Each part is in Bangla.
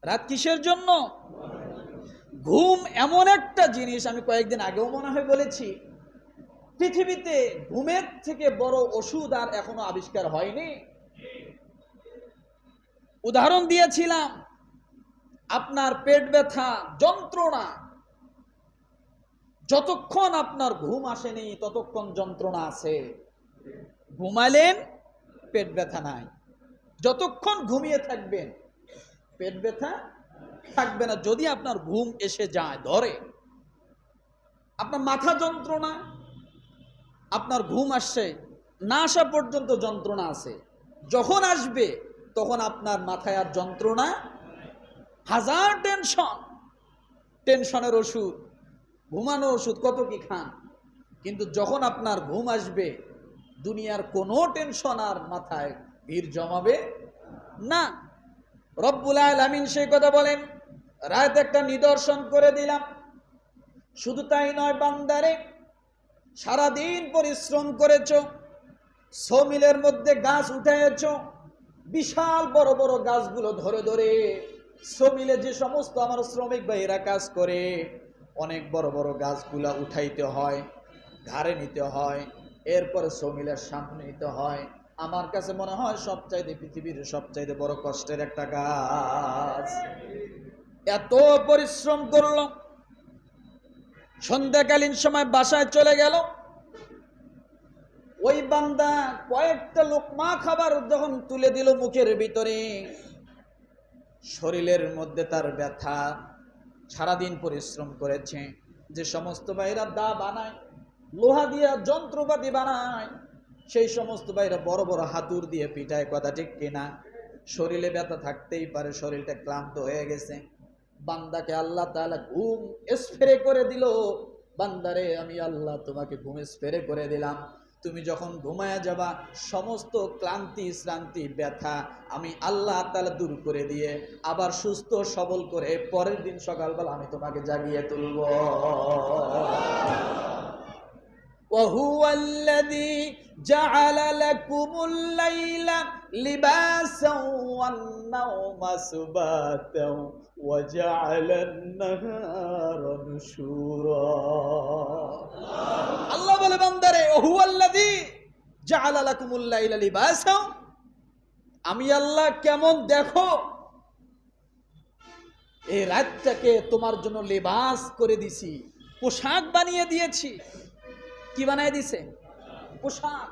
রাত কিসের জন্য? ঘুম এমন একটা জিনিস, আমি কয়েকদিন আগেও মনে হয় বলেছি, পৃথিবীতে ঘুমের থেকে বড় ওষুধ আর এখনো আবিষ্কার হয়নি। উদাহরণ দিয়েছিলাম, আপনার পেট ব্যথা, যন্ত্রণা, যতক্ষণ আপনার ঘুম আসেনি ততক্ষণ যন্ত্রণা আছে। ঘুমালেন, পেট ব্যথা নাই। যতক্ষণ ঘুমিয়ে থাকবেন পেট ব্যথা থাকবে না। যদি আপনার ঘুম এসে যায়, ধরে, আপনার মাথা যন্ত্রণা, আপনার ঘুম আসছে, না আসা পর্যন্ত যন্ত্রণা আছে। যখন আসবে তখন আপনার মাথায় আর যন্ত্রণা, হাজার টেনশন, টেনশনের ওষুধ, ঘুমানোর ওষুধ কত কি খান, কিন্তু যখন আপনার ঘুম আসবে দুনিয়ার কোনো টেনশন আর মাথায় ভিড় জমাবে না। রব্বুল আলামিন সেই কথা বলেন, রাত একটা নিদর্শন করে দিলাম। শুধু তাই নয়, বান্দারে সারাদিন পরিশ্রম করেছ, সমিলের মধ্যে গাছ উঠাইছ, বিশাল বড় বড় গাছগুলো ধরে ধরে, সমিলে যে সমস্ত আমার শ্রমিক ভাইয়েরা কাজ করে, অনেক বড় বড় গাছগুলা উঠাইতে হয়, ঘাড়ে নিতে হয়, এরপরে সমিলের সামনে নিতে হয়। আমার কাছে মনে হয় সবচাইতে, পৃথিবীর সবচাইতে বড় কষ্টের একটা কাজ। এত পরিশ্রম করল, সন্ধ্যাকালীন সময় বাসায় চলে গেল। ওই বান্দা কয়েকটা লোকমা খাবার যখন তুলে দিল মুখের ভিতরে, শরীরের মধ্যে তার ব্যথা, সারাদিন পরিশ্রম করেছে। যে সমস্ত ভাইরা দা বানায়, লোহা দিয়ে যন্ত্রপাতি বানায়, সেই সমস্ত ভাইরা বড় বড় হাতুর দিয়ে পিটায়, কথা ঠিক কিনা? শরীরে ব্যথা থাকতেই পারে, শরীরটা ক্লান্ত হয়ে গেছে। বান্দাকে আল্লাহ তাআলা ঘুম স্প্রে করে দিল। বান্দারে, আমি আল্লাহ তোমাকে ঘুম স্প্রে করে দিলাম। তুমি যখন ঘুমায়া যাবা, সমস্ত ক্লান্তি, শ্রান্তি, ব্যথা আমি আল্লাহ তাআলা দূর করে দিয়ে আবার সুস্থ সবল করে পরের দিন সকালবেলা আমি তোমাকে জাগিয়ে তুলব। وهو الذي جعل لكم الليل لباسا والنوم سباتا وجعل النهار نشورا। আল্লাহ বলে, বান্দারে, وهو الذي جعل لكم الليل لباسا, আমি আল্লাহ কেমন দেখো, এই রাতটাকে তোমার জন্য লিবাস করে দিছি, পোশাক বানিয়ে দিয়েছি। কি বানিয়ে দিছে? পোশাক।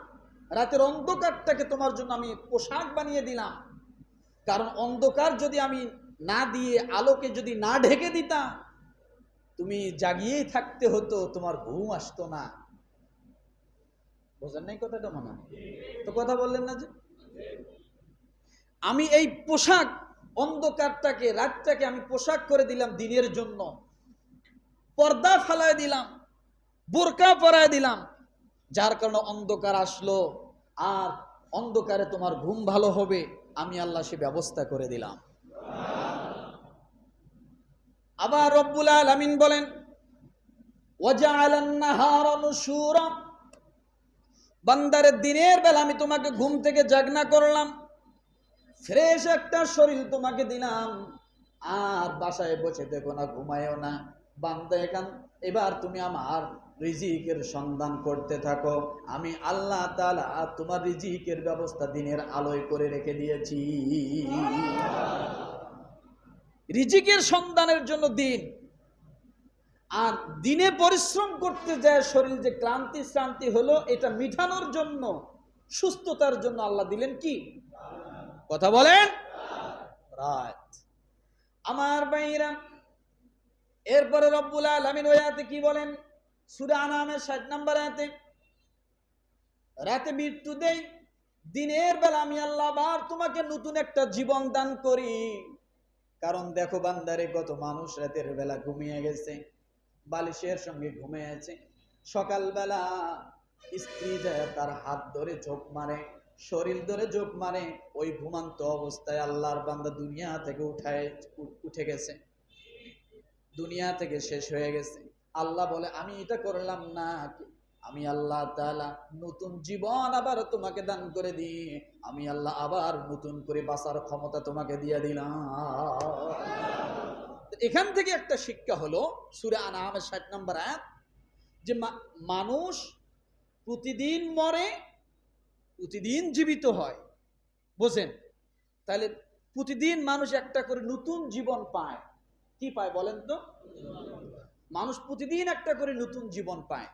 রাতের অন্ধকারটাকে তোমার জন্য আমি পোশাক বানিয়ে দিলাম। কারণ অন্ধকার যদি আমি না দিয়ে, আলোকে যদি না ঢেকে দিতাম, তুমি জাগিয়েই থাকতে হতো, তোমার ঘুম আসতো না। বোঝেন নাই কথাটা? মনে হয় তো কথা বললেন না যে আমি এই পোশাক, অন্ধকারটাকে, রাতটাকে আমি পোশাক করে দিলাম দিনের জন্য। পর্দা ফালায় দিলাম, বোরকা পরায় দিলাম, যার কারণে অন্ধকার আসলো আর অন্ধকারে তোমার ঘুম ভালো হবে, আমি আল্লাহ সে ব্যবস্থা করে দিলাম। আবার রব্বুল আলামিন বলেন, ওয়াজআলান নাহারা নুশুরা, বান্দারে দিনের বেলা আমি তোমাকে ঘুম থেকে জাগনা করলাম, ফ্রেশ একটা শরীর তোমাকে দিলাম। আর বাসায় বসে দেখো না, ঘুমায়ও না। বান্দা, এবার তুমি আমার রিজিকের সন্ধান করতে থাকো। আমি আল্লাহ তাআলা তোমার রিজিকের ব্যবস্থা দিনের আলোয় করে রেখে দিয়েছি। রিজিকের সন্ধানের জন্য দিন, আর দিনে পরিশ্রম করতে যায় শরীর যে ক্লান্তি শ্রান্তি হলো, এটা মিটানোর জন্য, সুস্থতার জন্য আল্লাহ দিলেন কি? কথা বলেন, রাত। আমার ভাইরা, এরপরে রব্বুল আলামিন ওই আয়াতে কি বলেন? সূরা আনামের 60 নম্বর আয়াতে, রাতে মৃত্যু দেই, দিনের বেলা আমি আল্লাহ আবার তোমাকে নতুন একটা জীবন দান করি। কারণ দেখো বান্দারে, কত মানুষ রাতের বেলা ঘুমিয়ে গেছে, বালিশের সঙ্গে ঘুমিয়ে আছে। সকালবেলা স্ত্রী যায় তার হাত ধরে চোখ মারে, শরীর ধরে চোখ মারে, ওই ঘুমান্ত অবস্থায় আল্লাহর বান্দা দুনিয়া থেকে উঠে গেছে, দুনিয়া থেকে শেষ হয়ে গেছে। আল্লাহ বলে, আমি এটা করলাম না, আমি আল্লাহ তাআলা নতুন জীবন আবার তোমাকে দান করে দিই। আমি আল্লাহ আবার নতুন করে বাঁচার ক্ষমতা তোমাকে দিয়ে দিলাম। এখান থেকে একটা শিক্ষা হলো সূরা আনআমের ৬০ নম্বর আয়াত, যে মানুষ প্রতিদিন মরে, প্রতিদিন জীবিত হয়। বোঝেন? তাহলে প্রতিদিন মানুষ একটা করে নতুন জীবন পায়। কি পায় বলেন তো? মানুষ প্রতিদিন একটা করে নতুন জীবন পায়।